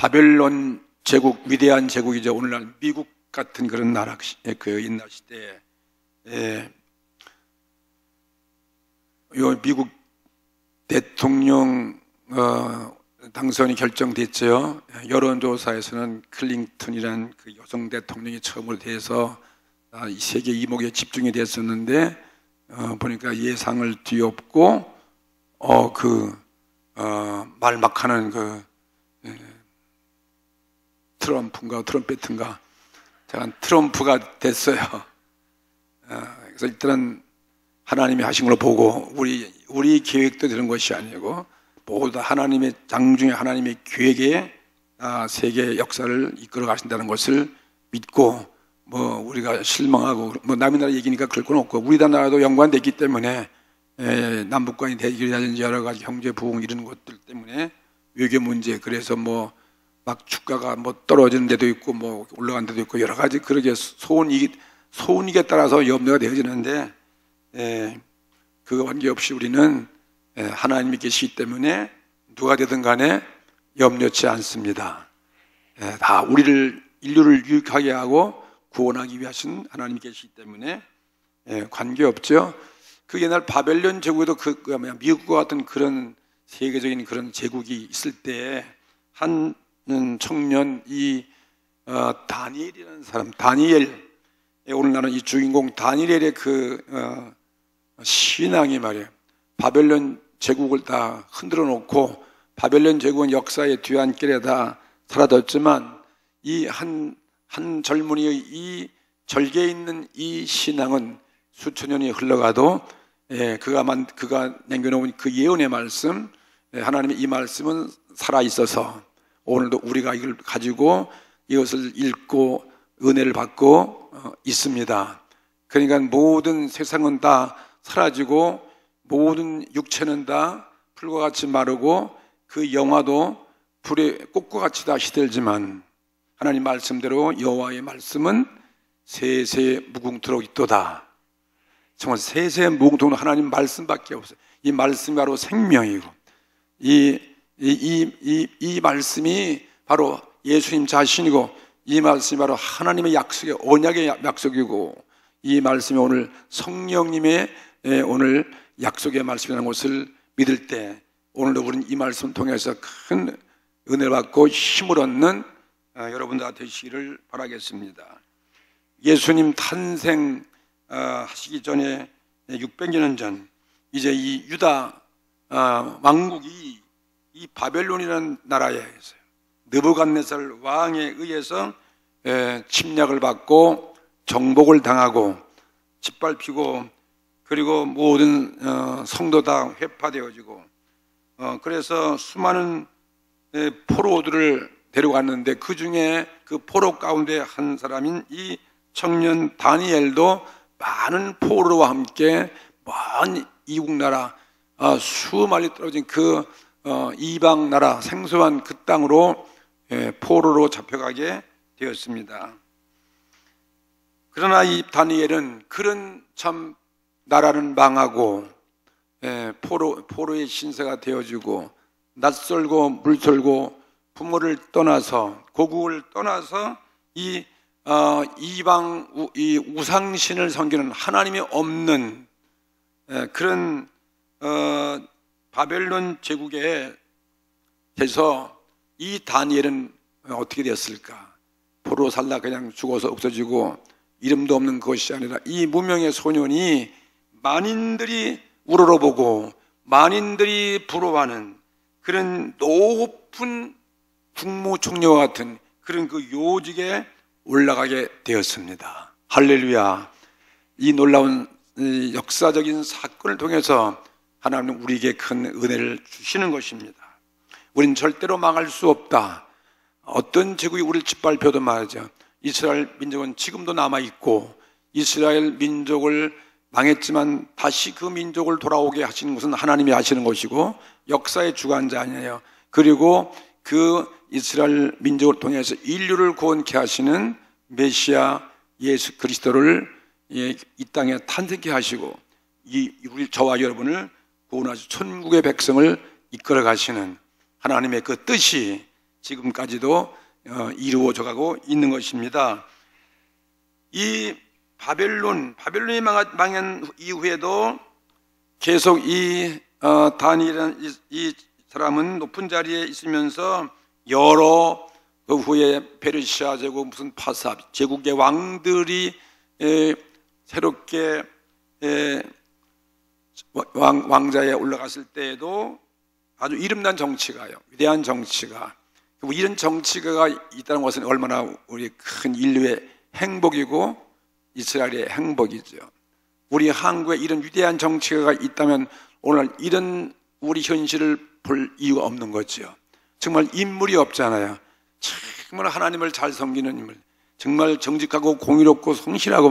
바벨론 제국, 위대한 제국이죠. 오늘날 미국 같은 그런 나라, 그 옛날 시대에 요 미국 대통령 당선이 결정됐죠. 여론조사에서는 클린턴이란 그 여성 대통령이 처음으로 돼서 세계 이목에 집중이 됐었는데 보니까 예상을 뒤엎고 말 막하는 트럼펫인가 제가 트럼프가 됐어요. 그래서 일단은 하나님이 하신 걸로 보고 우리 계획도 되는 것이 아니고 모두 다 하나님의 장중에 하나님의 계획에 세계 역사를 이끌어 가신다는 것을 믿고 우리가 실망하고 남의 나라 얘기니까 그럴 건 없고 우리 나라도 연관됐기 때문에 남북 간의 대결이라든지 여러 가지 경제 부흥 이런 것들 때문에 외교 문제 그래서 막 주가가 떨어지는 데도 있고 올라가는 데도 있고 여러 가지 그러게 소운익에 따라서 염려가 되어지는데 그거 관계없이 우리는 하나님이 계시기 때문에 누가 되든 간에 염려치 않습니다. 다 인류를 유익하게 하고 구원하기 위하신 하나님이 계시기 때문에 관계없죠. 그 옛날 바벨론 제국에도 미국과 같은 그런 세계적인 그런 제국이 있을 때 한 청년 다니엘이라는 사람, 오늘날은 이 주인공 다니엘의 신앙이 말이에요. 바벨론 제국을 다 흔들어 놓고 바벨론 제국은 역사의 뒤안길에 다 사라졌지만 이 한 젊은이의 이 절개에 있는 이 신앙은 수천 년이 흘러가도 그가 남겨놓은 그 예언의 말씀, 하나님의 이 말씀은 살아있어서 오늘도 우리가 이걸 가지고 이것을 읽고 은혜를 받고 있습니다. 그러니까 모든 세상은 다 사라지고 모든 육체는 다 풀과 같이 마르고 그 영화도 불의 꽃과 같이 다 시들지만 하나님 말씀대로 여호와의 말씀은 세세 무궁토록 있도다. 정말 세세 무궁토록 하나님 말씀밖에 없어요. 이 말씀이 바로 생명이고 이 말씀이 바로 예수님 자신이고 이 말씀이 바로 하나님의 약속의 언약의 약속이고 이 말씀이 오늘 성령님의 오늘 약속의 말씀이라는 것을 믿을 때 오늘도 우리는 이 말씀 통해서 큰 은혜를 받고 힘을 얻는 여러분들 되시기를 바라겠습니다. 예수님 탄생 하시기 전에 600년 전 이제 이 유다 왕국이 이 바벨론이라는 나라에 있어요. 느부갓네살 왕에 의해서 침략을 받고 정복을 당하고 짓밟히고 그리고 모든 성도 다 회파되어지고 그래서 수많은 포로들을 데려갔는데 그 중에 그 포로 가운데 한 사람인 이 청년 다니엘도 많은 포로와 함께 먼 이국 나라 수많이 떨어진 그 이방 나라 생소한 그 땅으로 포로로 잡혀가게 되었습니다. 그러나 이 다니엘은 그런 참 나라는 망하고 포로의 신세가 되어지고 낯설고 물설고 부모를 떠나서 고국을 떠나서 이 이방 이 우상신을 섬기는 하나님이 없는 그런 바벨론 제국에 대해서 이 다니엘은 어떻게 되었을까? 포로 살다 그냥 죽어서 없어지고 이름도 없는 것이 아니라 이 무명의 소년이 만인들이 우러러보고 만인들이 부러워하는 그런 높은 국무총리와 같은 그런 그 요직에 올라가게 되었습니다. 할렐루야. 이 놀라운 역사적인 사건을 통해서 하나님은 우리에게 큰 은혜를 주시는 것입니다. 우린 절대로 망할 수 없다. 어떤 제국이 우리를 짓밟혀도 말이죠. 이스라엘 민족은 지금도 남아있고 이스라엘 민족을 망했지만 다시 그 민족을 돌아오게 하시는 것은 하나님이 하시는 것이고 역사의 주관자 아니에요. 그리고 그 이스라엘 민족을 통해서 인류를 구원케 하시는 메시아 예수 그리스도를 이 땅에 탄생케 하시고 우리 저와 여러분을 구원하시고 천국의 백성을 이끌어 가시는 하나님의 그 뜻이 지금까지도 이루어져 가고 있는 것입니다. 이 바벨론이 망한 이후에도 계속 이 다니엘이라는 이 사람은 높은 자리에 있으면서 여러 그 후에 페르시아 제국, 무슨 파사 제국의 왕들이 새롭게 왕자에 올라갔을 때에도 아주 이름난 정치가요, 위대한 정치가, 이런 정치가가 있다는 것은 얼마나 우리 큰 인류의 행복이고 이스라엘의 행복이죠. 우리 한국에 이런 위대한 정치가가 있다면 오늘 이런 우리 현실을 볼 이유가 없는 거죠. 정말 인물이 없잖아요. 정말 하나님을 잘 섬기는 인물, 정말 정직하고 공의롭고 성실하고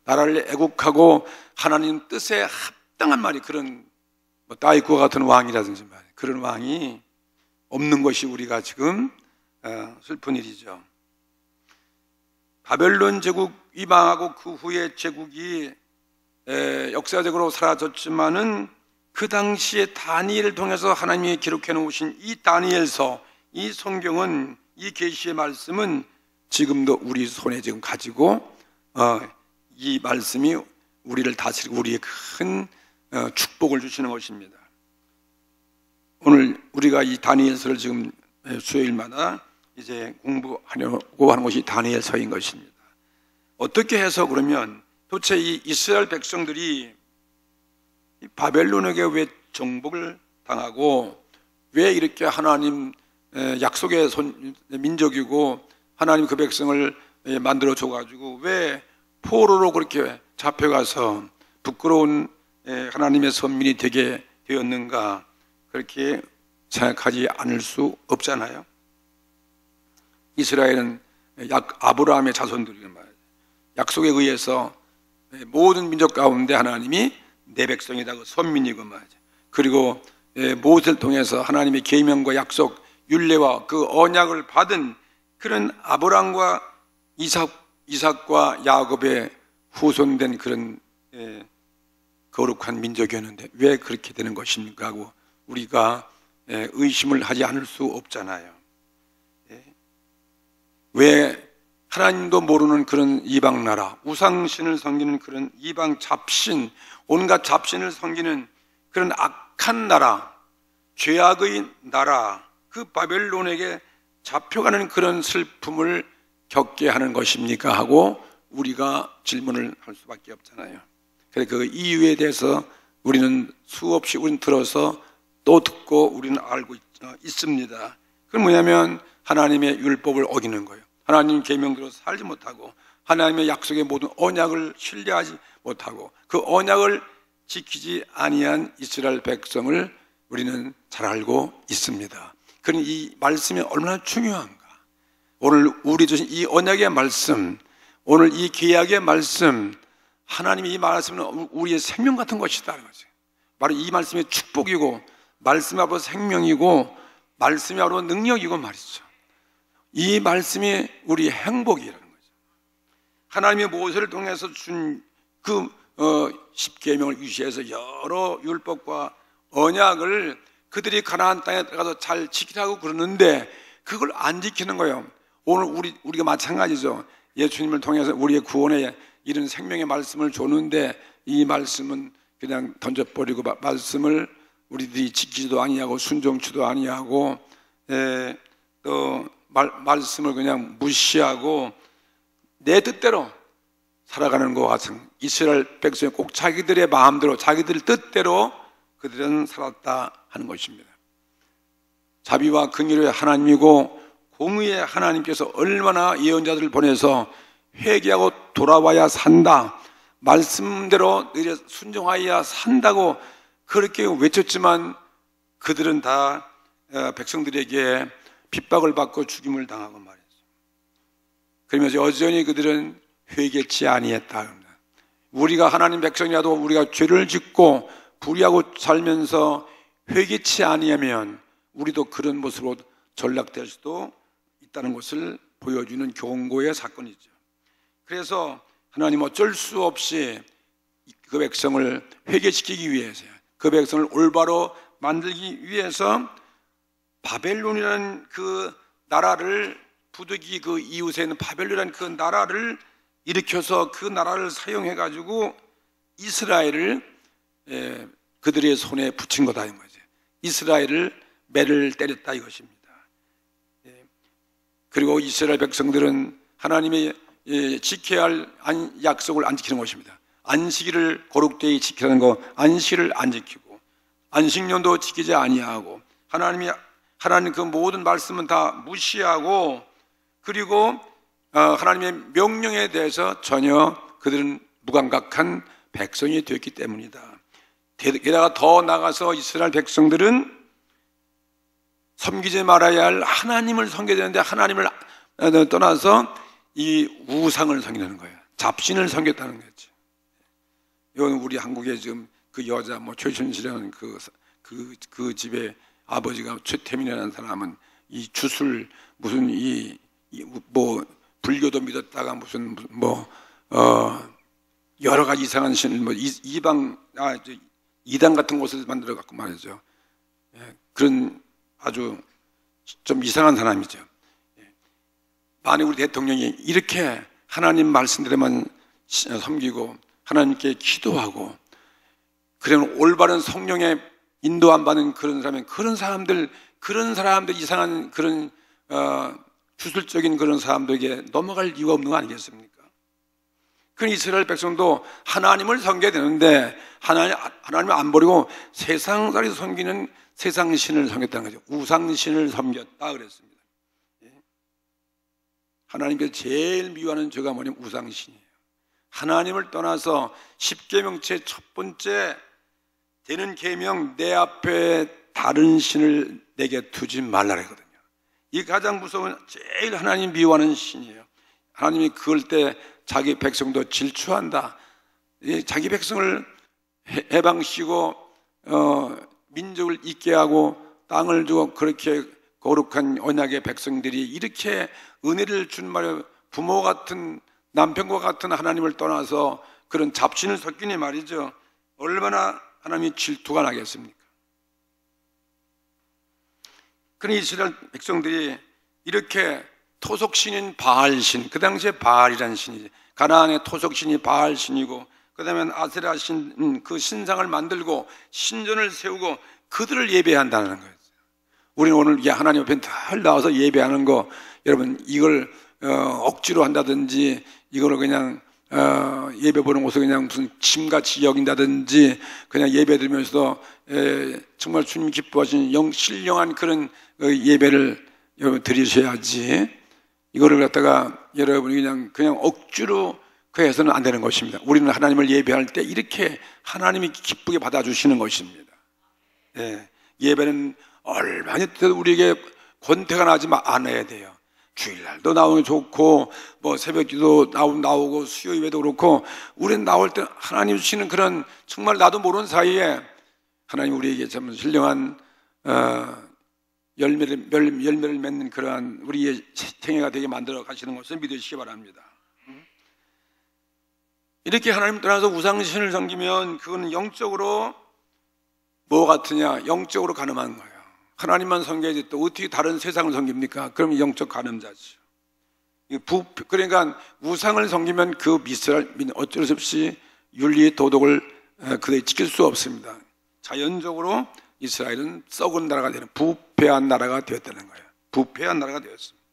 나라를 애국하고 하나님 뜻에 합당한 말이 그런 다윗과 같은 왕이라든지 그런 왕이 없는 것이 우리가 지금 슬픈 일이죠. 바벨론 제국이 망하고 그 후에 제국이 역사적으로 사라졌지만은 그 당시에 다니엘을 통해서 하나님이 기록해 놓으신 이 다니엘서, 이 성경은, 이 계시의 말씀은 지금도 우리 손에 지금 가지고 이 말씀이 우리를 다스리고 우리의 큰 축복을 주시는 것입니다. 오늘 우리가 이 다니엘서를 지금 수요일마다 이제 공부하려고 하는 것이 다니엘서인 것입니다. 어떻게 해서 그러면 도대체 이 이스라엘 백성들이 바벨론에게 왜 정복을 당하고 왜 이렇게 하나님 약속의 민족이고 하나님 그 백성을 만들어 줘가지고 왜 포로로 그렇게 잡혀가서 부끄러운 하나님의 선민이 되게 되었는가, 그렇게 생각하지 않을 수 없잖아요. 이스라엘은 아브라함의 자손들이란 말이에요. 약속에 의해서 모든 민족 가운데 하나님이 내 백성이다, 그 선민이고 말이죠. 그리고 모세를 통해서 하나님의 계명과 약속, 율례와 그 언약을 받은 그런 아브라함과 이삭과 야곱의 후손된 그런 거룩한 민족이었는데 왜 그렇게 되는 것입니까 하고 우리가 의심을 하지 않을 수 없잖아요. 왜 하나님도 모르는 그런 이방 나라, 우상신을 섬기는 그런 이방 잡신, 온갖 잡신을 섬기는 그런 악한 나라, 죄악의 나라, 그 바벨론에게 잡혀가는 그런 슬픔을 겪게 하는 것입니까 하고 우리가 질문을 할 수밖에 없잖아요. 그래서 그 이유에 대해서 우리는 수없이 우리는 들어서 또 듣고 우리는 알고 있습니다. 그건 뭐냐면 하나님의 율법을 어기는 거예요. 하나님 계명대로 살지 못하고 하나님의 약속의 모든 언약을 신뢰하지 못하고 그 언약을 지키지 아니한 이스라엘 백성을 우리는 잘 알고 있습니다. 그러니 이 말씀이 얼마나 중요한가. 오늘 우리 주신 이 언약의 말씀, 오늘 이 계약의 말씀, 하나님이 이 말씀은 우리의 생명 같은 것이다. 바로 이 말씀이 축복이고 말씀이 바로 생명이고 말씀이 바로 능력이고 말이죠. 이 말씀이 우리의 행복이라는 거죠. 하나님의 모세를 통해서 준 그 십계명을 유지해서 여러 율법과 언약을 그들이 가나안 땅에 들어가서 잘 지키라고 그러는데 그걸 안 지키는 거예요. 오늘 우리가 마찬가지죠. 예수님을 통해서 우리의 구원에 이런 생명의 말씀을 줬는데 이 말씀은 그냥 던져버리고 말씀을 우리들이 지키지도 아니하고 순종치도 아니하고 또 말씀을 그냥 무시하고 내 뜻대로 살아가는 것 같은 이스라엘 백성이 꼭 자기들의 마음대로 자기들 뜻대로 그들은 살았다 하는 것입니다. 자비와 긍휼의 하나님이고 공의의 하나님께서 얼마나 예언자들을 보내서 회개하고 돌아와야 산다, 말씀대로 순종하여야 산다고 그렇게 외쳤지만 그들은 다 백성들에게 핍박을 받고 죽임을 당하고 말이죠. 그러면서 여전히 그들은 회개치 아니했다. 우리가 하나님 백성이라도 우리가 죄를 짓고 불의하고 살면서 회개치 아니하면 우리도 그런 모습으로 전락될 수도 있다는 것을 보여주는 경고의 사건이죠. 그래서 하나님 어쩔 수 없이 그 백성을 회개시키기 위해서, 그 백성을 올바로 만들기 위해서 바벨론이라는 그 나라를 부득이 그 이웃에 있는 바벨론이라는 그 나라를 일으켜서 그 나라를 사용해 가지고 이스라엘을 그들의 손에 붙인 거다 이 거죠. 이스라엘을 매를 때렸다 이것입니다. 그리고 이스라엘 백성들은 하나님의 지켜야 할 약속을 안 지키는 것입니다. 안식일을 거룩되이 지키라는 거, 안식일을 안 지키고 안식년도 지키지 아니하고 하나님 그 모든 말씀은 다 무시하고, 그리고 하나님의 명령에 대해서 전혀 그들은 무감각한 백성이 되었기 때문이다. 게다가 더 나아가서 이스라엘 백성들은 섬기지 말아야 할 하나님을 섬겨야 되는데 하나님을 떠나서 이 우상을 섬기는 거예요. 잡신을 섬겼다는 거죠. 이건 우리 한국에 지금 그 여자 최순실이라는 그 집에 아버지가 최태민이라는 사람은 이 주술 무슨 불교도 믿었다가 무슨 여러 가지 이상한 신 이단 같은 곳을 만들어 갖고 말이죠. 그런 아주 좀 이상한 사람이죠. 만약 우리 대통령이 이렇게 하나님 말씀대로만 섬기고 하나님께 기도하고 그러면 올바른 성령의 인도 안 받는 그런 사람들 이상한 그런 주술적인 그런 사람들에게 넘어갈 이유가 없는 거 아니겠습니까? 그 이스라엘 백성도 하나님을 섬겨야 되는데 하나님을 안 버리고 세상살이서 섬기는 세상신을 섬겼다는 거죠. 우상신을 섬겼다 그랬습니다. 하나님께서 제일 미워하는 죄가 뭐냐면 우상신이에요. 하나님을 떠나서 십계명체 첫 번째 되는 계명, 내 앞에 다른 신을 내게 두지 말라 그랬거든요. 이 가장 무서운 제일 하나님 미워하는 신이에요. 하나님이 그럴 때 자기 백성도 질투한다. 자기 백성을 해방시키고 민족을 있게 하고 땅을 주고 그렇게 거룩한 언약의 백성들이 이렇게 은혜를 준 말이에요. 부모 같은 남편과 같은 하나님을 떠나서 그런 잡신을 섞이니 말이죠. 얼마나 하나님이 질투가 나겠습니까? 그런 이스라엘 백성들이 이렇게 토속신인 바알신, 그 당시에 바알이라는 신이지, 가나안의 토속신이 바알신이고 그 다음에 아세라신, 그 신상을 만들고 신전을 세우고 그들을 예배한다는 거예요. 우리는 오늘 하나님 앞에 늘 나와서 예배하는 거, 여러분 이걸 억지로 한다든지 이거를 그냥 예배 보는 곳을 그냥 무슨 짐같이 여긴다든지 그냥 예배 드리면서도 정말 주님 기뻐하시는 신령한 그런 예배를 드리셔야지, 이거를 갖다가 여러분이 그냥 억지로 해서는 안 되는 것입니다. 우리는 하나님을 예배할 때 이렇게 하나님이 기쁘게 받아주시는 것입니다. 예배는 얼마나 우리에게 권태가 나지만 않아야 돼요. 주일날도 나오는 게 좋고 새벽기도 나오고 수요 예배도 그렇고, 우리는 나올 때 하나님 주시는 그런 정말 나도 모르는 사이에 하나님 우리에게 참 신령한 열매를 맺는 그러한 우리의 생애가 되게 만들어 가시는 것을 믿으시기 바랍니다. 이렇게 하나님 떠나서 우상신을 섬기면 그거는 영적으로 뭐 같으냐? 영적으로 가늠한 거예요. 하나님만 섬겨야지 또 어떻게 다른 세상을 섬깁니까? 그럼 영적 가늠자죠. 그러니까 우상을 섬기면 그 어쩔 수 없이 윤리 도덕을 그들이 지킬 수 없습니다. 자연적으로 이스라엘은 썩은 나라가 되는 부패한 나라가 되었다는 거예요. 부패한 나라가 되었습니다.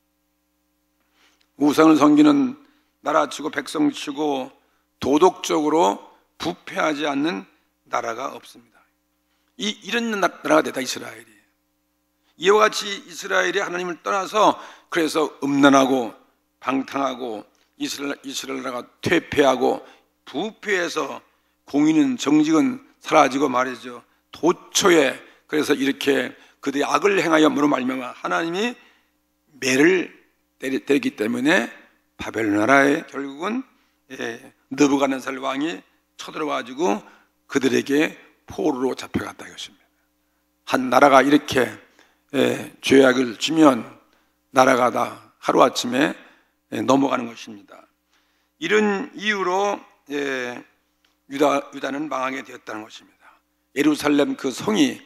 우상을 섬기는 나라 치고 백성 치고 도덕적으로 부패하지 않는 나라가 없습니다. 이런 나라가 됐다 이스라엘이. 이와 같이 이스라엘이 하나님을 떠나서 그래서 음란하고 방탕하고 이스라엘 나라가 퇴폐하고 부패해서 공의는 정직은 사라지고 말이죠. 도처에 그래서 이렇게 그들이 악을 행하여므로 말미암아 하나님이 매를 때렸기 때문에 바벨론 나라에 결국은 느부갓네살 왕이 쳐들어와가지고 그들에게 포로로 잡혀갔다 이것입니다. 한 나라가 이렇게 죄악을 지면 나라가 다 하루아침에 넘어가는 것입니다. 이런 이유로 유다는 망하게 되었다는 것입니다. 예루살렘 그 성이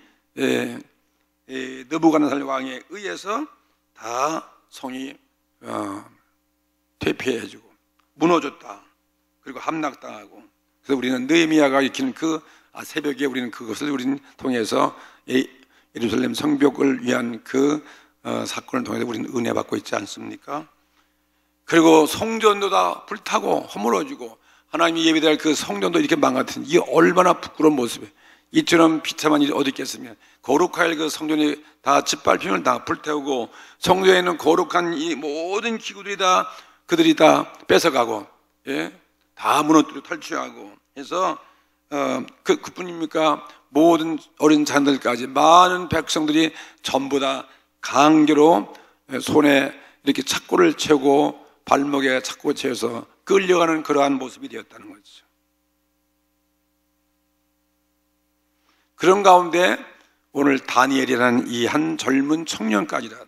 느부갓네살 왕에 의해서 다 성이 퇴폐해지고 무너졌다. 그리고 함락당하고. 그래서 우리는 느헤미야가 익히는 그 새벽에 우리는 그것을 우리는 통해서 예루살렘 성벽을 위한 그 사건을 통해서 우리는 은혜 받고 있지 않습니까? 그리고 성전도 다 불타고 허물어지고 하나님이 예배될 그 성전도 이렇게 망가뜨린, 이게 얼마나 부끄러운 모습이에요. 이처럼 비참한 일이 어디 있겠으면 거룩할 그 성전이 다 짓밟힘을 다 불태우고 성전에 있는 거룩한 이 모든 기구들이 다 그들이 다 뺏어가고, 예? 다 무너뜨려 탈취하고 해서 그뿐입니까? 모든 어린 자들까지 많은 백성들이 전부 다 강제로 손에 이렇게 착고를 채우고 발목에 착고 채워서 끌려가는 그러한 모습이 되었다는 거죠. 그런 가운데 오늘 다니엘이라는 이 한 젊은 청년까지라도,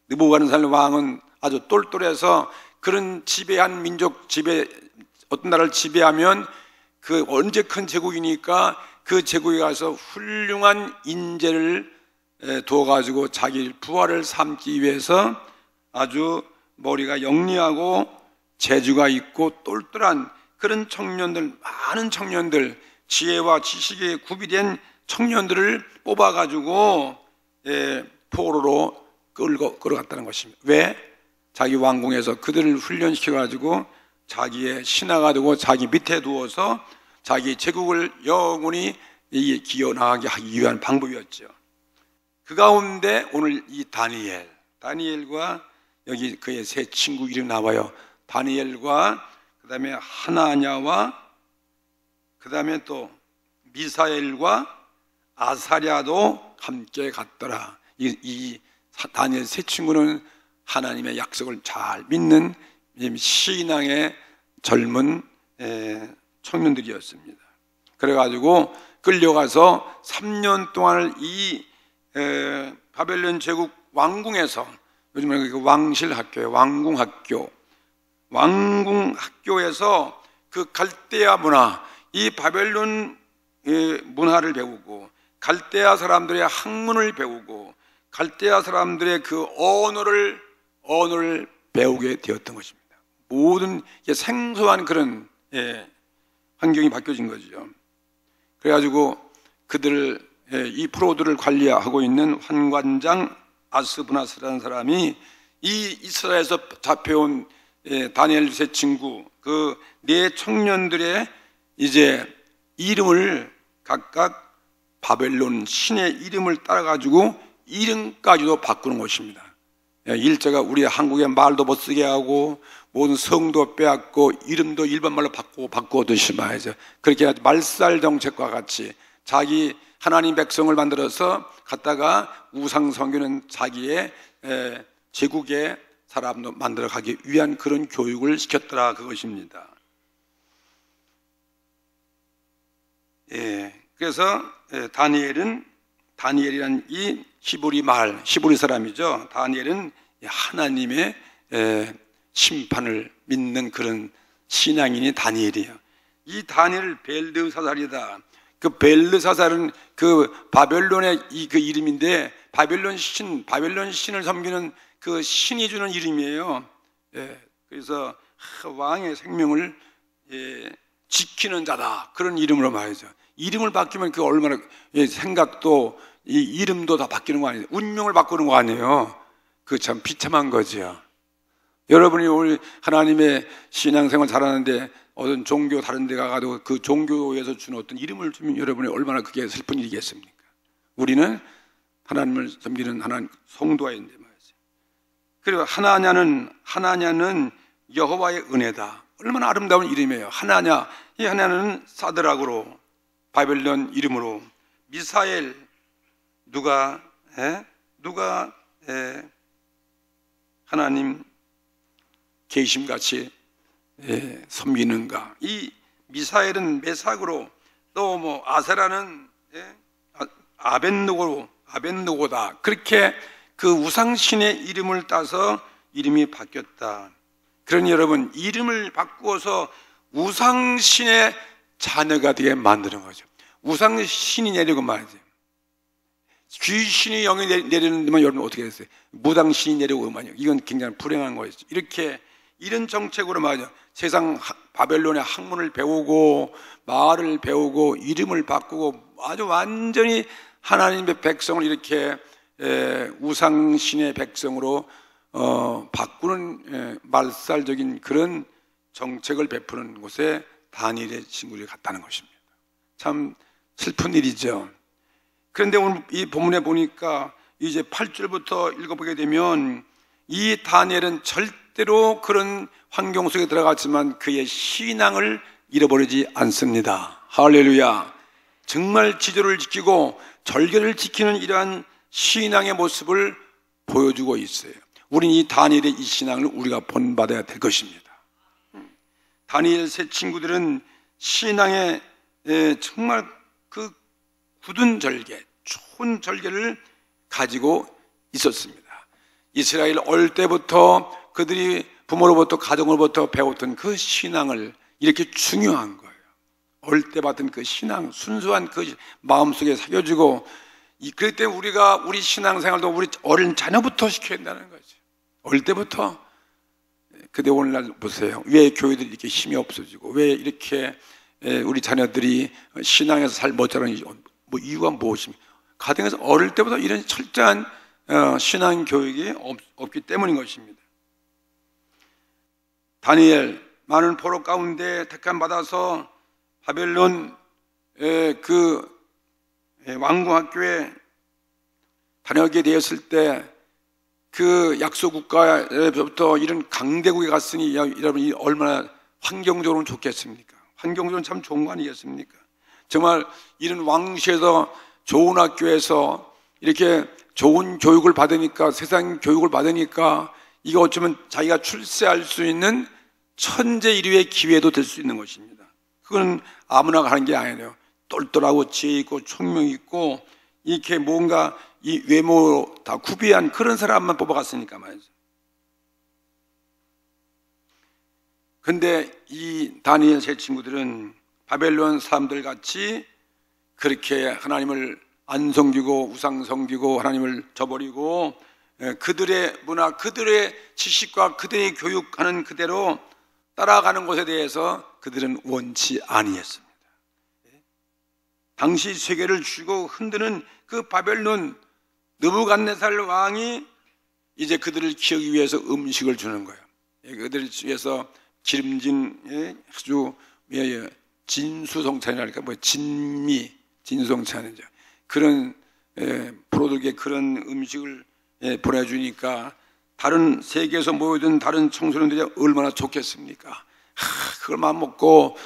느부갓네살 왕은 아주 똘똘해서 그런 지배한 민족 어떤 나라를 지배하면 그 언제 큰 제국이니까 그 제국에 가서 훌륭한 인재를 두어가지고 자기 부하를 삼기 위해서 아주 머리가 영리하고 재주가 있고 똘똘한 그런 청년들, 많은 청년들, 지혜와 지식에 구비된 청년들을 뽑아가지고 포로로 끌어갔다는 것입니다. 왜? 자기 왕궁에서 그들을 훈련시켜가지고 자기의 신하가 되고 자기 밑에 두어서 자기 제국을 영원히 기어나가게 하기 위한 방법이었죠. 그 가운데 오늘 이 다니엘과 여기 그의 세 친구 이름 나와요. 다니엘과 그 다음에 하나냐와 그 다음에 또 미사엘과 아사랴도 함께 갔더라. 이 다니엘 세 친구는 하나님의 약속을 잘 믿는 신앙의 젊은 청년들이었습니다. 그래가지고 끌려가서 3년 동안을 이 바벨론 제국 왕궁에서, 요즘에 그 왕실학교예요. 왕궁학교에서 그 갈대아 문화, 이 바벨론 문화를 배우고 갈대아 사람들의 학문을 배우고 갈대아 사람들의 그 언어를 배우게 되었던 것입니다. 모든 생소한 그런 환경이 바뀌어진 거죠. 그래가지고 이 프로들을 관리하고 있는 환관장 아스브나스라는 사람이 이 이스라엘에서 잡혀온 다니엘 세 친구 그 네 청년들의 이제 이름을 각각 바벨론 신의 이름을 따라가지고 이름까지도 바꾸는 것입니다. 일제가 우리 한국의 말도 못 쓰게 하고 모든 성도 빼앗고 이름도 일반 말로 바꾸듯이 말이죠. 그렇게 말살 정책과 같이 자기 하나님 백성을 만들어서 갖다가 우상 섬기는 자기의 제국의 사람도 만들어 가기 위한 그런 교육을 시켰더라, 그것입니다. 그래서 다니엘이란 이 히브리 사람이죠. 다니엘은 하나님의 심판을 믿는 그런 신앙인이 다니엘이에요. 이 다니엘 벨드사살이다. 그 벨드사살은 그 바벨론의 그 이름인데 바벨론 신을 섬기는 그 신이 주는 이름이에요. 그래서 왕의 생명을 지키는 자다, 그런 이름으로 말이죠. 이름을 바뀌면 그 얼마나 생각도 이 이름도 다 바뀌는 거 아니에요. 운명을 바꾸는 거 아니에요. 그 참 비참한 거지요. 여러분이 오늘 하나님의 신앙생활 잘하는데 어떤 종교 다른 데 가가도 그 종교에서 주는 어떤 이름을 주면 여러분이 얼마나 그게 슬픈 일이겠습니까? 우리는 하나님을 섬기는 하나님 성도인데 말이죠. 그리고 하나냐는 여호와의 은혜다. 얼마나 아름다운 이름이에요. 이 하나냐는 사드락으로 바벨론 이름으로, 미사엘 누가 하나님 계심같이 섬기는가. 이 미사엘은 메삭으로, 또 뭐 아세라는 아벤누고다. 그렇게 그 우상신의 이름을 따서 이름이 바뀌었다. 그러니 여러분, 이름을 바꾸어서 우상신의 자녀가 되게 만드는 거죠. 우상신이 내리고 말이죠. 귀신이 영에 내리는 데만 여러분 어떻게 됐어요? 무당신이 내려오면요, 이건 굉장히 불행한 거였죠. 이렇게 이런 정책으로 말이죠, 세상 바벨론의 학문을 배우고 말을 배우고 이름을 바꾸고 아주 완전히 하나님의 백성을 이렇게 우상신의 백성으로 바꾸는 말살적인 그런 정책을 베푸는 곳에 다니엘의 친구들이 갔다는 것입니다. 참 슬픈 일이죠. 그런데 오늘 이 본문에 보니까 이제 8절부터 읽어보게 되면 이 다니엘은 절대로 그런 환경 속에 들어갔지만 그의 신앙을 잃어버리지 않습니다. 할렐루야. 정말 지도를 지키고 절개를 지키는 이러한 신앙의 모습을 보여주고 있어요. 우리는 이 다니엘의 이 신앙을 우리가 본받아야 될 것입니다. 다니엘 세 친구들은 신앙의 정말 그 굳은 절개, 좋은 절개를 가지고 있었습니다. 이스라엘 어릴 때부터 그들이 부모로부터 가정으로부터 배웠던 그 신앙을 이렇게 중요한 거예요. 어릴 때 받은 그 신앙, 순수한 그 마음속에 새겨지고, 그렇기 때문에 우리가 우리 신앙생활도 우리 어린 자녀부터 시켜야 된다는 거죠. 어릴 때부터. 근데 오늘날 보세요. 왜 교회들이 이렇게 힘이 없어지고, 왜 이렇게 우리 자녀들이 신앙에서 잘 못 자라는 뭐 이유가 무엇입니까? 가정에서 어릴 때부터 이런 철저한 신앙 교육이 없기 때문인 것입니다. 다니엘 많은 포로 가운데 택함 받아서 바벨론 그 왕궁학교에 다녀오게 되었을 때 그 약소 국가에서부터 이런 강대국에 갔으니 여러분이 얼마나 환경적으로는 좋겠습니까? 환경적으로는 참 좋은 거 아니겠습니까? 정말 이런 왕실에서 좋은 학교에서 이렇게 좋은 교육을 받으니까, 세상 교육을 받으니까 이거 어쩌면 자기가 출세할 수 있는 천재 일위의 기회도 될 수 있는 것입니다. 그건 아무나 가는 게 아니에요. 똘똘하고 지혜 있고 총명 있고 이렇게 뭔가 이 외모 다 구비한 그런 사람만 뽑아갔으니까 말이죠. 근데 이 다니엘 세 친구들은 바벨론 사람들 같이 그렇게 하나님을 안 섬기고 우상 섬기고 하나님을 저버리고 그들의 문화, 그들의 지식과 그들의 교육하는 그대로 따라가는 것에 대해서 그들은 원치 아니했습니다. 당시 세계를 쥐고 흔드는 그 바벨론 느부갓네살 왕이 이제 그들을 키우기 위해서 음식을 주는 거예요. 그들을 위해서 기름진 아주 진수성찬이랄까, 뭐 진미, 진수성찬이죠. 그런 프로들에게 그런 음식을 보내주니까 다른 세계에서 모여든 다른 청소년들이 얼마나 좋겠습니까? 그걸 마음 먹고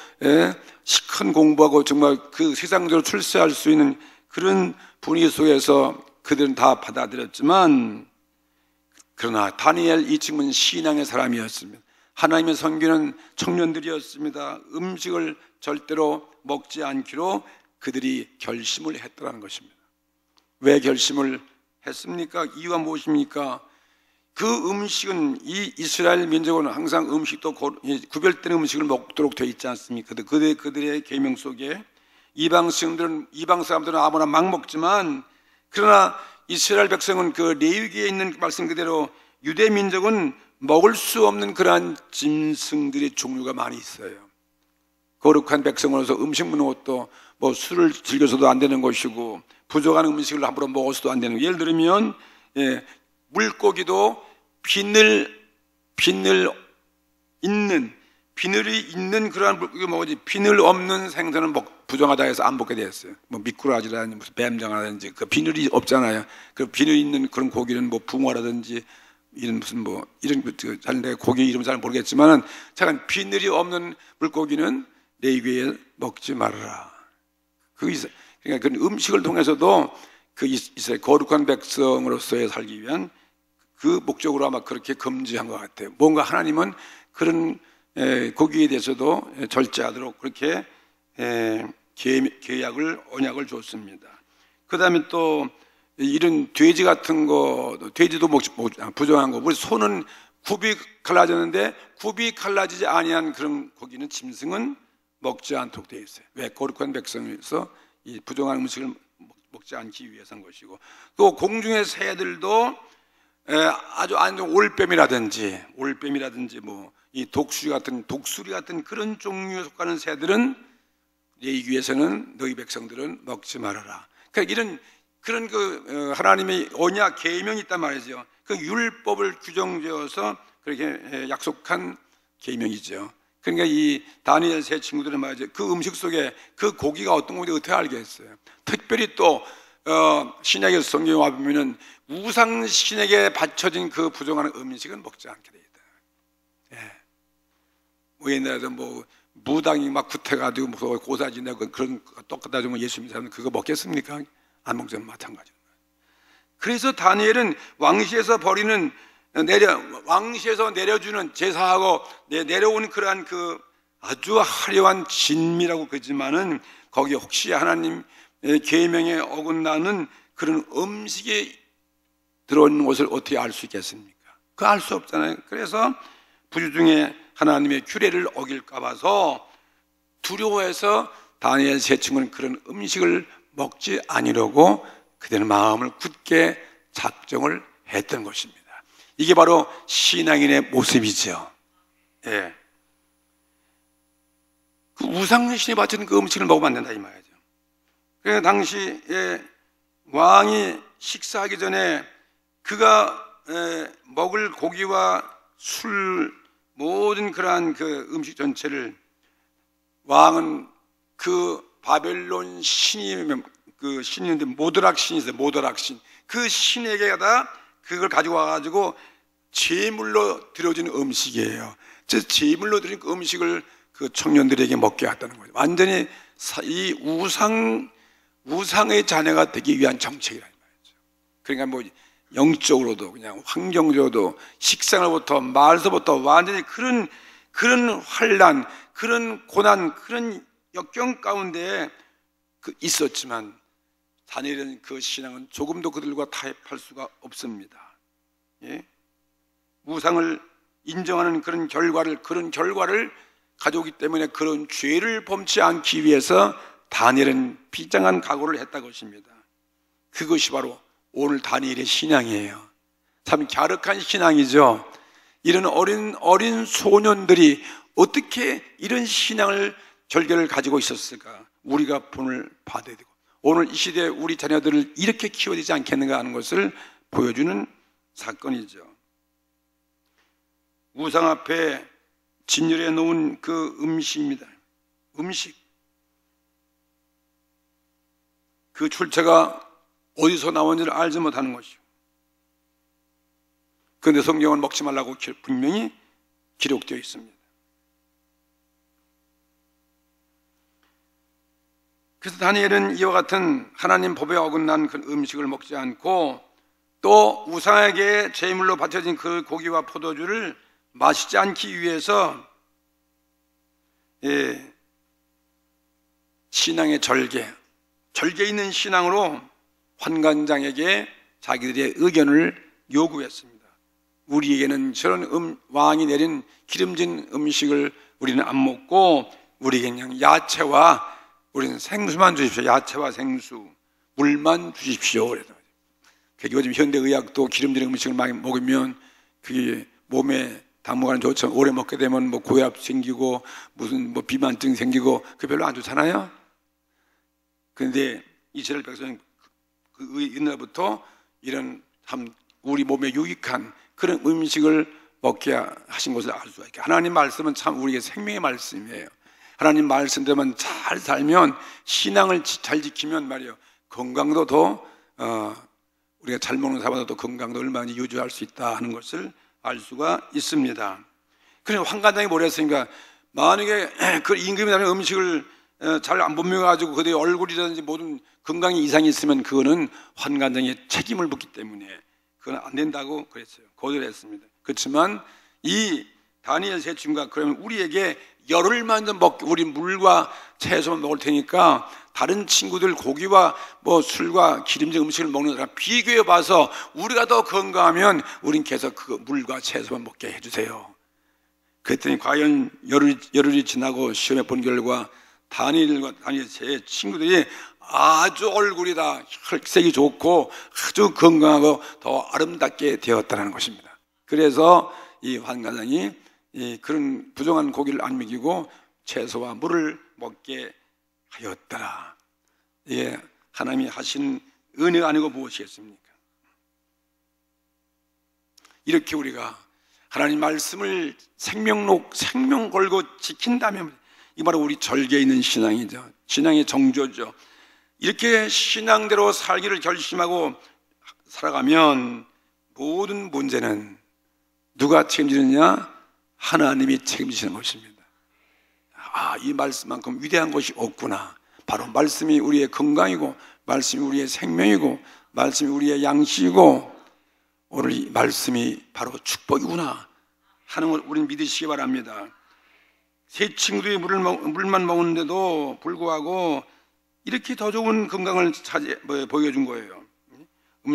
시큰 공부하고 정말 그 세상적으로 출세할 수 있는 그런 분위기 속에서 그들은 다 받아들였지만, 그러나 다니엘 이 친구는 신앙의 사람이었습니다. 하나님의 섬기는 청년들이었습니다. 음식을 절대로 먹지 않기로 그들이 결심을 했다는 것입니다. 왜 결심을 했습니까? 이유가 무엇입니까? 그 음식은 이 이스라엘 민족은 항상 음식도 구별된 음식을 먹도록 되어 있지 않습니까? 그들의 계명 속에 이방 사람들은 아무나 막 먹지만, 그러나 이스라엘 백성은 그 레위기에 있는 말씀 그대로 유대 민족은 먹을 수 없는 그러한 짐승들의 종류가 많이 있어요. 거룩한 백성으로서 음식 먹는 것도 뭐 술을 즐겨서도 안 되는 것이고, 부족한 음식을 함부로 먹어서도 안 되는 거예요. 예를 들면 물고기도 비늘이 있는 그러한 물고기 먹어야지, 비늘 없는 생선은 부정하다 해서 안 먹게 되었어요. 뭐 미꾸라지라든지 무슨 뱀장어라든지 그 비늘이 없잖아요. 그 비늘 있는 그런 고기는 뭐 붕어라든지 이런 무슨 뭐 이런 잘 내가 고기 이름 잘 모르겠지만은 잠깐 비늘이 없는 물고기는 레위기에 먹지 말아라. 그러니까 그 음식을 통해서도 그 이스라엘 거룩한 백성으로서의 살기 위한 그 목적으로 아마 그렇게 금지한 것 같아요. 뭔가 하나님은 그런 고기에 대해서도 절제하도록 그렇게 계약을 언약을 줬습니다. 그 다음에 또 이런 돼지 같은 거, 돼지도 부정한 거, 우리 소는 굽이 갈라졌는데 굽이 갈라지지 아니한 그런 고기는 짐승은 먹지 않도록 되어 있어요. 왜? 거룩한 백성에서 이 부정한 음식을 먹지 않기 위해서인 것이고, 또 공중의 새들도 아주 안 좋은 올빼미라든지 뭐 이 독수리 같은 그런 종류에 속하는 새들은 예기 위해서는 너희 백성들은 먹지 말아라. 그러니까 그런 하나님의 언약 계명이 있단 말이죠. 그 율법을 규정지어서 그렇게 약속한 계명이죠. 그러니까 이 다니엘 세 친구들은 말이죠, 그 음식 속에 그 고기가 어떤 고기인지 어떻게 알겠어요? 특별히 또 신약의 성경에 와 보면은 우상 신에게 바쳐진 그 부정하는 음식은 먹지 않게 돼 있다. 예. 뭐 옛날에도 뭐 무당이 막 구태가지고 뭐 고사지내고 그런 거 똑같아지면 예수 믿는 사람은 그거 먹겠습니까? 안 먹지는 마찬가지로. 그래서 다니엘은 왕시에서 내려주는 제사하고 내려오는 그러한 그 아주 화려한 진미라고 그러지만은 거기 혹시 하나님 계명에 어긋나는 그런 음식이 들어오는 것을 어떻게 알 수 있겠습니까? 그거 알 수 없잖아요. 그래서 부주중에 하나님의 규례를 어길까 봐서 두려워해서 다니엘 세 친구는 그런 음식을 먹지 아니려고 그들은 마음을 굳게 작정을 했던 것입니다. 이게 바로 신앙인의 모습이죠. 예. 그 우상신에 바친 그 음식을 먹으면 안 된다 이 말이죠. 그래서 당시에 왕이 식사하기 전에 그가 먹을 고기와 술 모든 그러한 그 음식 전체를 왕은 그 바벨론 신이 있는데 모드락 신이 있어요. 모드락 신. 그 신에게다 그걸 가지고 와가지고 제물로 드려지는 음식이에요. 즉 제물로 드린 그 음식을 그 청년들에게 먹게 했다는 거죠. 완전히 이 우상의 자녀가 되기 위한 정책이라는 말이죠. 그러니까 뭐 영적으로도 그냥 환경적으로도 식생활부터 말서부터 완전히 그런 환난, 그런 고난, 그런 역경 가운데 있었지만 다니엘은 그 신앙은 조금도 그들과 타협할 수가 없습니다. 예? 우상을 인정하는 그런 결과를 가져오기 때문에 그런 죄를 범치 않기 위해서 다니엘은 비장한 각오를 했다고 것입니다. 그것이 바로 오늘 다니엘의 신앙이에요. 참 갸륵한 신앙이죠. 이런 어린 소년들이 어떻게 이런 신앙을 절개를 가지고 있었을까? 우리가 본을 받아야 되고 오늘 이 시대에 우리 자녀들을 이렇게 키워야 되지 않겠는가 하는 것을 보여주는 사건이죠. 우상 앞에 진열해 놓은 그 음식입니다. 음식. 그 출처가 어디서 나온지를 알지 못하는 것이요. 그런데 성경은 먹지 말라고 분명히 기록되어 있습니다. 그래서 다니엘은 이와 같은 하나님 법에 어긋난 그 음식을 먹지 않고 또 우상에게 제물로 바쳐진 그 고기와 포도주를 마시지 않기 위해서 신앙의 절개 있는 신앙으로 환관장에게 자기들의 의견을 요구했습니다. 우리에게는 저런 왕이 내린 기름진 음식을 우리는 안 먹고 우리에게 그냥 야채와 우리는 생수만 주십시오. 야채와 생수, 물만 주십시오. 그래서 요즘 현대의학도 기름진 음식을 많이 먹으면 그게 몸에 당분간 좋죠. 오래 먹게 되면 뭐 고혈압 생기고 무슨 뭐 비만증 생기고 그 별로 안 좋잖아요. 그런데 이스라엘 백성은 그 옛날부터 이런 참 우리 몸에 유익한 그런 음식을 먹게 하신 것을 알 수가 있게. 하나님 말씀은 참 우리에게 생명의 말씀이에요. 하나님 말씀대로만 잘 살면 신앙을 잘 지키면 말이에요. 건강도 더 우리가 잘 먹는 사람보다 더 건강도 얼마나 유지할 수 있다 하는 것을 알 수가 있습니다. 그래서 환관장이 뭐라 했으니까 만약에 그 임금이 나는 음식을 잘 안 분명해가지고 그들의 얼굴이라든지 모든 건강에 이상이 있으면 그거는 환관장에 책임을 묻기 때문에 그건 안 된다고 그랬어요. 거절했습니다. 그렇지만 이 다니엘 세 친구가 그러면 우리에게 열흘만 좀 우리 물과 채소만 먹을 테니까 다른 친구들 고기와 뭐 술과 기름진 음식을 먹는 사람 비교해 봐서 우리가 더 건강하면 우린 계속 그 물과 채소만 먹게 해주세요. 그랬더니 과연 열흘이 지나고 시험해 본 결과 다니엘과 다니엘 세 친구들이 아주 얼굴이 다 혈색이 좋고 아주 건강하고 더 아름답게 되었다는 것입니다. 그래서 이 환관장이 그런 부정한 고기를 안 먹이고 채소와 물을 먹게 하였더라. 이게 하나님이 하신 은혜가 아니고 무엇이겠습니까? 이렇게 우리가 하나님 말씀을 생명 걸고 지킨다면 이 바로 우리 절개에 있는 신앙이죠. 신앙의 정조죠. 이렇게 신앙대로 살기를 결심하고 살아가면 모든 문제는 누가 책임지느냐? 하나님이 책임지시는 것입니다. 이 말씀만큼 위대한 것이 없구나. 바로 말씀이 우리의 건강이고, 말씀이 우리의 생명이고, 말씀이 우리의 양식이고, 오늘 이 말씀이 바로 축복이구나 하는 걸 우리는 믿으시기 바랍니다. 새 친구들이 물만 먹는데도 불구하고 이렇게 더 좋은 건강을 보여준 거예요.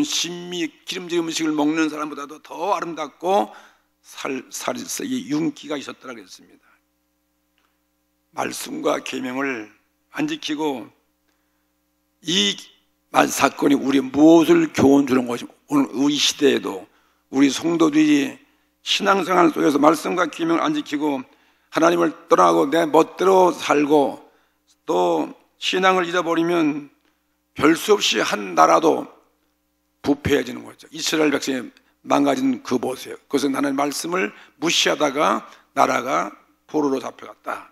신미 기름진 음식을 먹는 사람보다도 더 아름답고 살색이 윤기가 있었더라 그랬습니다. 말씀과 계명을 안 지키고 이 사건이 우리의 무엇을 교훈 주는 것이 오늘 우리 시대에도 우리 성도들이 신앙생활 속에서 말씀과 계명을 안 지키고 하나님을 떠나고 내 멋대로 살고 또 신앙을 잊어버리면 별 수 없이 한 나라도 부패해지는 거죠. 이스라엘 백성이 망가진 그 모습이에요. 그것은 하나님의 말씀을 무시하다가 나라가 포로로 잡혀갔다.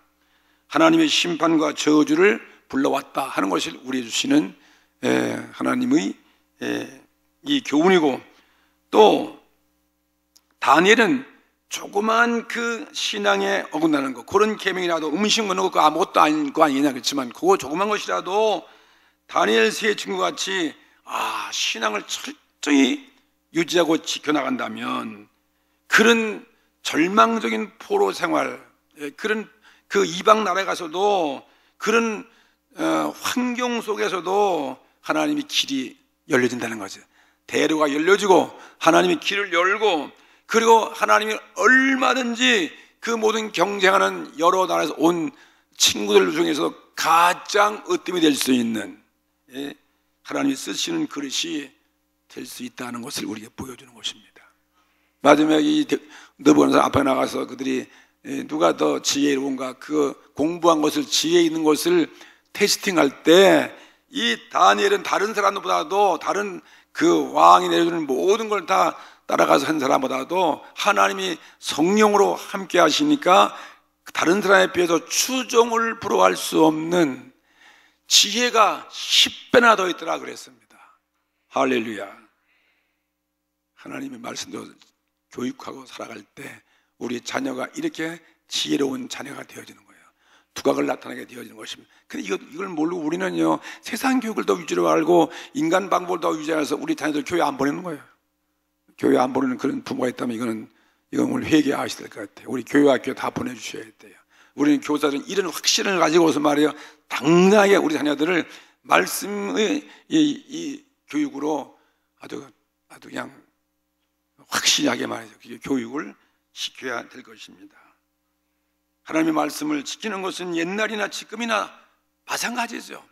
하나님의 심판과 저주를 불러왔다 하는 것을 우리에게 주시는 하나님의 이 교훈이고, 또 다니엘은 조그만 그 신앙에 어긋나는 것, 그런 계명이라도 음식 먹는 거 아무것도 아닌 거 아니냐 그렇지만 그거 조그만 것이라도 다니엘 세 친구 같이 신앙을 철저히 유지하고 지켜나간다면 그런 절망적인 포로 생활, 그런 그 이방 나라에 가서도 그런 환경 속에서도 하나님의 길이 열려진다는 거죠. 대로가 열려지고 하나님의 길을 열고, 그리고 하나님이 얼마든지 그 모든 경쟁하는 여러 나라에서 온 친구들 중에서 가장 으뜸이 될 수 있는 하나님이 쓰시는 그릇이 될 수 있다는 것을 우리에게 보여주는 것입니다. 마지막에 이 느부갓네살 앞에 나가서 그들이 누가 더 지혜로운가, 그 공부한 것을, 지혜 있는 것을 테스팅할 때 이 다니엘은 다른 사람보다도, 다른 그 왕이 내려주는 모든 걸 다 따라가서 한 사람보다도 하나님이 성령으로 함께 하시니까 다른 사람에 비해서 추종을 불허할 수 없는 지혜가 10배나 더 있더라 그랬습니다. 할렐루야. 하나님의 말씀도 교육하고 살아갈 때 우리 자녀가 이렇게 지혜로운 자녀가 되어지는 거예요. 두각을 나타나게 되어지는 것입니다. 근데 이걸 모르고 우리는요, 세상 교육을 더 위주로 알고 인간 방법을 더 위주해서 우리 자녀들 교회 안 보내는 거예요. 교회 안 보내는 그런 부모가 있다면 이건 오늘 회개하셔야 될 것 같아요. 우리 교회 학교 다 보내주셔야 돼요. 우리는 교사들은 이런 확신을 가지고서 말이에요, 당당하게 우리 자녀들을 말씀의 이 교육으로 아주 그냥 확실하게 말이죠. 그게 교육을 시켜야 될 것입니다. 하나님의 말씀을 지키는 것은 옛날이나 지금이나 마찬가지죠.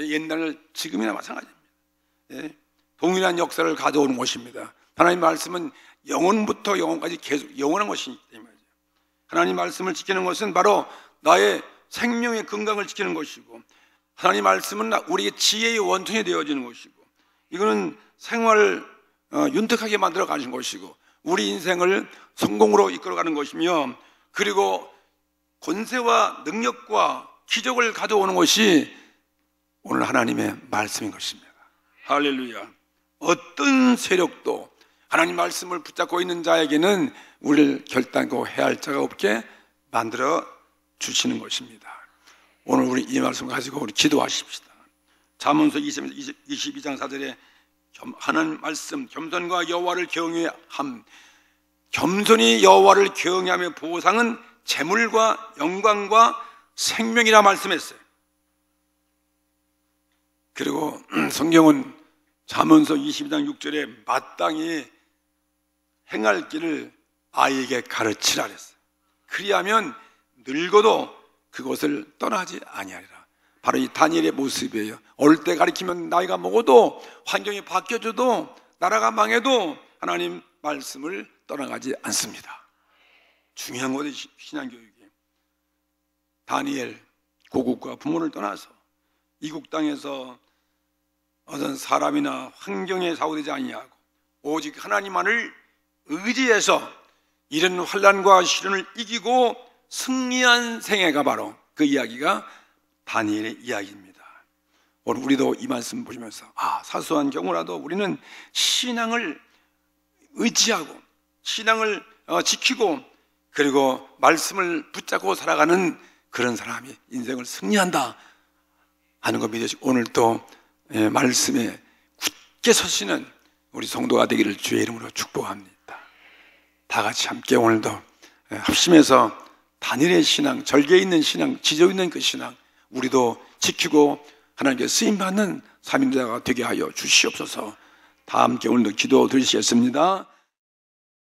옛날 지금이나 마찬가지입니다. 동일한 역사를 가져오는 것입니다. 하나님의 말씀은 영원부터 영원까지 계속 영원한 것이기 때문에 하나님 말씀을 지키는 것은 바로 나의 생명의 건강을 지키는 것이고, 하나님 말씀은 우리의 지혜의 원천이 되어지는 것이고, 이거는 생활을 윤택하게 만들어 가는 것이고, 우리 인생을 성공으로 이끌어가는 것이며, 그리고 권세와 능력과 기적을 가져오는 것이 오늘 하나님의 말씀인 것입니다. 할렐루야. 어떤 세력도 하나님 말씀을 붙잡고 있는 자에게는 우리를 결단코 해할 자가 없게 만들어 주시는 것입니다. 오늘 우리 이 말씀 가지고 우리 기도하십시다. 잠언서 22장 4절에 하나님 말씀, 겸손과 여호와를 경외함, 겸손히 여호와를 경외하며 보상은 재물과 영광과 생명이라 말씀했어요. 그리고 성경은 잠언서 22장 6절에 마땅히 행할 길을 아이에게 가르치라 그랬어요. 그리하면 늙어도 그것을 떠나지 아니하리라. 바로 이 다니엘의 모습이에요. 어릴 때 가리키면 나이가 먹어도 환경이 바뀌어져도 나라가 망해도 하나님 말씀을 떠나가지 않습니다. 중요한 것이 신앙교육이에요. 다니엘 고국과 부모를 떠나서 이국 땅에서 어떤 사람이나 환경에 사고되지 아니하고 오직 하나님만을 의지해서 이런 환난과 시련을 이기고 승리한 생애가 바로 그 이야기가 다니엘의 이야기입니다. 오늘 우리도 이 말씀 보시면서 사소한 경우라도 우리는 신앙을 의지하고 신앙을 지키고 그리고 말씀을 붙잡고 살아가는 그런 사람이 인생을 승리한다 하는 거 믿으시고 오늘 또 말씀에 굳게 서시는 우리 성도가 되기를 주의 이름으로 축복합니다. 다 같이 함께 오늘도 합심해서 다니엘의 신앙, 절개에 있는 신앙, 지져 있는 그 신앙 우리도 지키고 하나님께 쓰임받는 사명자가 되게 하여 주시옵소서. 다 함께 오늘도 기도 드리시겠습니다.